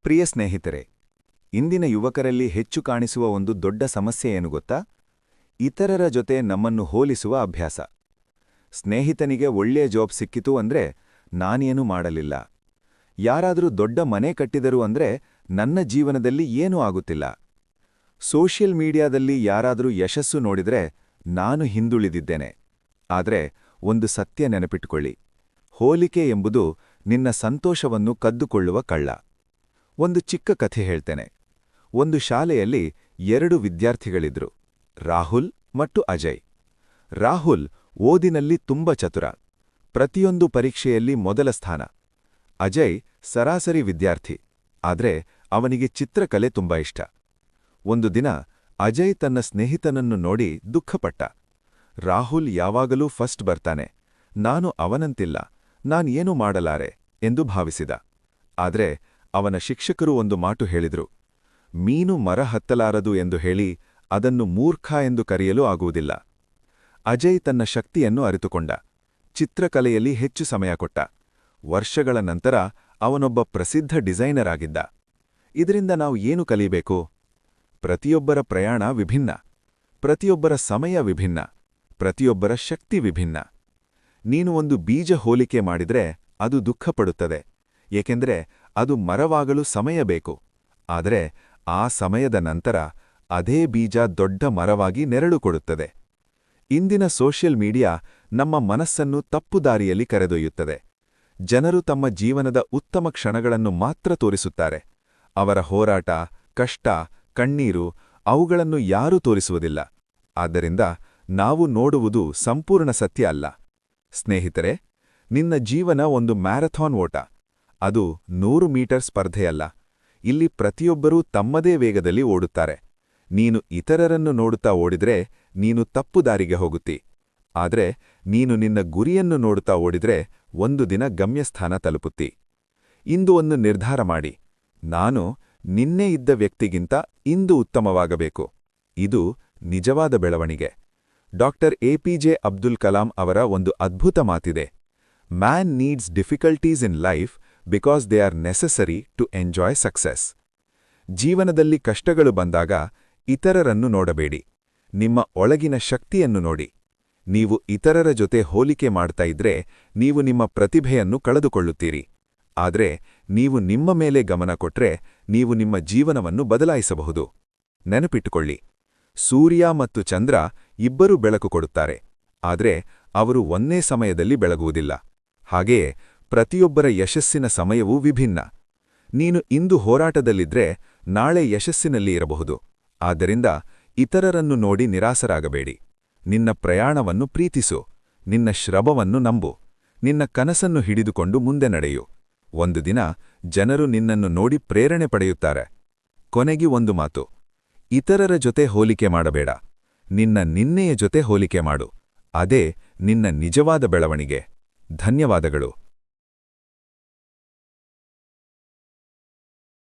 ಪ್ರಿಯ ಸ್ನೇಹಿತರೆ, ಇಂದಿನ ಯುವಕರಲ್ಲಿ ಹೆಚ್ಚು ಕಾಣಿಸುವ ಒಂದು ದೊಡ್ಡ ಸಮಸ್ಯೆ ಏನು ಗೊತ್ತಾ? ಇತರರ ಜೊತೆ ನಮ್ಮನ್ನು ಹೋಲಿಸುವ ಅಭ್ಯಾಸ. ಸ್ನೇಹಿತನಿಗೆ ಒಳ್ಳೆಯ ಜಾಬ್ ಸಿಕ್ಕಿತು ಅಂದ್ರೆ ನಾನೇನೂ ಮಾಡಲಿಲ್ಲ. ಯಾರಾದರೂ ದೊಡ್ಡ ಮನೆ ಕಟ್ಟಿದರು ಅಂದ್ರೆ ನನ್ನ ಜೀವನದಲ್ಲಿ ಏನೂ ಆಗುತ್ತಿಲ್ಲ. ಸೋಷಿಯಲ್ ಮೀಡಿಯಾದಲ್ಲಿ ಯಾರಾದರೂ ಯಶಸ್ಸು ನೋಡಿದ್ರೆ ನಾನು ಹಿಂದುಳಿದಿದ್ದೇನೆ. ಆದ್ರೆ ಒಂದು ಸತ್ಯ ನೆನಪಿಟ್ಟುಕೊಳ್ಳಿ, ಹೋಲಿಕೆ ಎಂಬುದು ನಿನ್ನ ಸಂತೋಷವನ್ನು ಕದ್ದುಕೊಳ್ಳುವ ಕಳ್ಳ. ಒಂದು ಚಿಕ್ಕ ಕಥೆ ಹೇಳ್ತೇನೆ. ಒಂದು ಶಾಲೆಯಲ್ಲಿ 2 ವಿದ್ಯಾರ್ಥಿಗಳಿದ್ರು, ರಾಹುಲ್ ಮತ್ತು ಅಜಯ್. ರಾಹುಲ್ ಓದಿನಲ್ಲಿ ತುಂಬ ಚತುರ, ಪ್ರತಿಯೊಂದು ಪರೀಕ್ಷೆಯಲ್ಲಿ ಮೊದಲ ಸ್ಥಾನ. ಅಜಯ್ ಸರಾಸರಿ ವಿದ್ಯಾರ್ಥಿ, ಆದ್ರೆ ಅವನಿಗೆ ಚಿತ್ರಕಲೆ ತುಂಬ ಇಷ್ಟ. ಒಂದು ದಿನ ಅಜಯ್ ತನ್ನ ಸ್ನೇಹಿತನನ್ನು ನೋಡಿ ದುಃಖಪಟ್ಟ. ರಾಹುಲ್ ಯಾವಾಗಲೂ ಫಸ್ಟ್ ಬರ್ತಾನೆ, ನಾನು ಅವನಂತಿಲ್ಲ, ನಾನೇನು ಮಾಡಲಾರೆ ಎಂದು ಭಾವಿಸಿದ. ಆದ್ರೆ ಅವನ ಶಿಕ್ಷಕರು ಒಂದು ಮಾತು ಹೇಳಿದ್ರು, ಮೀನು ಮರ ಹತ್ತಲಾರದು ಎಂದು ಹೇಳಿ ಅದನ್ನು ಮೂರ್ಖ ಎಂದು ಕರೆಯಲು ಆಗುವುದಿಲ್ಲ. ಅಜಯ್ ತನ್ನ ಶಕ್ತಿಯನ್ನು ಅರಿತುಕೊಂಡ, ಚಿತ್ರಕಲೆಯಲ್ಲಿ ಹೆಚ್ಚು ಸಮಯ ಕೊಟ್ಟ. ವರ್ಷಗಳ ನಂತರ ಅವನೊಬ್ಬ ಪ್ರಸಿದ್ಧ ಡಿಸೈನರ್ ಆಗಿದ್ದ. ಇದರಿಂದ ನಾವು ಏನು ಕಲಿಯಬೇಕು? ಪ್ರತಿಯೊಬ್ಬರ ಪ್ರಯಾಣ ವಿಭಿನ್ನ, ಪ್ರತಿಯೊಬ್ಬರ ಸಮಯ ವಿಭಿನ್ನ, ಪ್ರತಿಯೊಬ್ಬರ ಶಕ್ತಿ ವಿಭಿನ್ನ. ನೀನು ಒಂದು ಬೀಜ ಹೋಲಿಕೆ ಮಾಡಿದ್ರೆ ಅದು ದುಃಖಪಡುತ್ತದೆ, ಏಕೆಂದರೆ ಅದು ಮರವಾಗಲು ಸಮಯ ಬೇಕು. ಆದರೆ ಆ ಸಮಯದ ನಂತರ ಅದೇ ಬೀಜ ದೊಡ್ಡ ಮರವಾಗಿ ನೆರಳು ಕೊಡುತ್ತದೆ. ಇಂದಿನ ಸೋಷಿಯಲ್ ಮೀಡಿಯಾ ನಮ್ಮ ಮನಸ್ಸನ್ನು ತಪ್ಪು ದಾರಿಯಲ್ಲಿ ಕರೆದೊಯ್ಯುತ್ತದೆ. ಜನರು ತಮ್ಮ ಜೀವನದ ಉತ್ತಮ ಕ್ಷಣಗಳನ್ನು ಮಾತ್ರ ತೋರಿಸುತ್ತಾರೆ. ಅವರ ಹೋರಾಟ, ಕಷ್ಟ, ಕಣ್ಣೀರು ಅವುಗಳನ್ನು ಯಾರೂ ತೋರಿಸುವುದಿಲ್ಲ. ಆದ್ದರಿಂದ ನಾವು ನೋಡುವುದು ಸಂಪೂರ್ಣ ಸತ್ಯ ಅಲ್ಲ. ಸ್ನೇಹಿತರೆ, ನಿನ್ನ ಜೀವನ ಒಂದು ಮ್ಯಾರಥಾನ್ ಓಟ. ಅದು 100 ಮೀಟರ್ ಸ್ಪರ್ಧೆಯಲ್ಲ. ಇಲ್ಲಿ ಪ್ರತಿಯೊಬ್ಬರೂ ತಮ್ಮದೇ ವೇಗದಲ್ಲಿ ಓಡುತ್ತಾರೆ. ನೀನು ಇತರರನ್ನು ನೋಡುತ್ತಾ ಓಡಿದ್ರೆ ನೀನು ತಪ್ಪು ದಾರಿಗೆ ಹೋಗುತ್ತಿ. ಆದ್ರೆ ನೀನು ನಿನ್ನ ಗುರಿಯನ್ನು ನೋಡುತ್ತಾ ಓಡಿದ್ರೆ ಒಂದು ದಿನ ಗಮ್ಯಸ್ಥಾನ ತಲುಪುತ್ತಿ. ಇಂದು ಒಂದು ನಿರ್ಧಾರ ಮಾಡಿ, ನಾನು ನಿನ್ನೆ ಇದ್ದ ವ್ಯಕ್ತಿಗಿಂತ ಇಂದು ಉತ್ತಮವಾಗಬೇಕು. ಇದು ನಿಜವಾದ ಬೆಳವಣಿಗೆ. ಡಾಕ್ಟರ್ ಎಪಿಜೆ ಅಬ್ದುಲ್ ಕಲಾಂ ಅವರ ಒಂದು ಅದ್ಭುತ ಮಾತಿದೆ, man needs difficulties in life because they are necessary to enjoy success. ಜೀವನದಲ್ಲಿ ಕಷ್ಟಗಳು ಬಂದಾಗ ಇತರರನ್ನು ನೋಡಬೇಡಿ, ನಿಮ್ಮ ಒಳಗಿನ ಶಕ್ತಿಯನ್ನು ನೋಡಿ. ನೀವು ಇತರರ ಜೊತೆ ಹೋಲಿಕೆ ಮಾಡ್ತಾ ಇದ್ರೆ ನೀವು ನಿಮ್ಮ ಪ್ರತಿಭೆಯನ್ನು ಕಳೆದುಕೊಳ್ಳುತ್ತೀರಿ. ಆದ್ರೆ ನೀವು ನಿಮ್ಮ ಮೇಲೆ ಗಮನ ಕೊಟ್ರೆ ನೀವು ನಿಮ್ಮ ಜೀವನವನ್ನು ಬದಲಾಯಿಸಬಹುದು. ನೆನಪಿಟ್ಟುಕೊಳ್ಳಿ, ಸೂರ್ಯ ಮತ್ತು ಚಂದ್ರ ಇಬ್ಬರೂ ಬೆಳಕು ಕೊಡುತ್ತಾರೆ, ಆದ್ರೆ ಅವರು ಒಂದೇ ಸಮಯದಲ್ಲಿ ಬೆಳಗುವುದಿಲ್ಲ. ಹಾಗೆಯೇ ಪ್ರತಿಯೊಬ್ಬರ ಯಶಸ್ಸಿನ ಸಮಯವೂ ವಿಭಿನ್ನ. ನೀನು ಇಂದು ಹೋರಾಟದಲ್ಲಿದ್ರೆ ನಾಳೆ ಯಶಸ್ಸಿನಲ್ಲಿ ಇರಬಹುದು. ಆದ್ದರಿಂದ ಇತರರನ್ನು ನೋಡಿ ನಿರಾಸರಾಗಬೇಡಿ. ನಿನ್ನ ಪ್ರಯಾಣವನ್ನು ಪ್ರೀತಿಸು, ನಿನ್ನ ಶ್ರಮವನ್ನು ನಂಬು, ನಿನ್ನ ಕನಸನ್ನು ಹಿಡಿದುಕೊಂಡು ಮುಂದೆ ನಡೆಯು. ಒಂದು ದಿನ ಜನರು ನಿನ್ನನ್ನು ನೋಡಿ ಪ್ರೇರಣೆ ಪಡೆಯುತ್ತಾರೆ. ಕೊನೆಗೆ ಒಂದು ಮಾತು, ಇತರರ ಜೊತೆ ಹೋಲಿಕೆ ಮಾಡಬೇಡ, ನಿನ್ನೆಯ ಜೊತೆ ಹೋಲಿಕೆ ಮಾಡು. ಅದೇ ನಿನ್ನ ನಿಜವಾದ ಬೆಳವಣಿಗೆ. ಧನ್ಯವಾದಗಳು.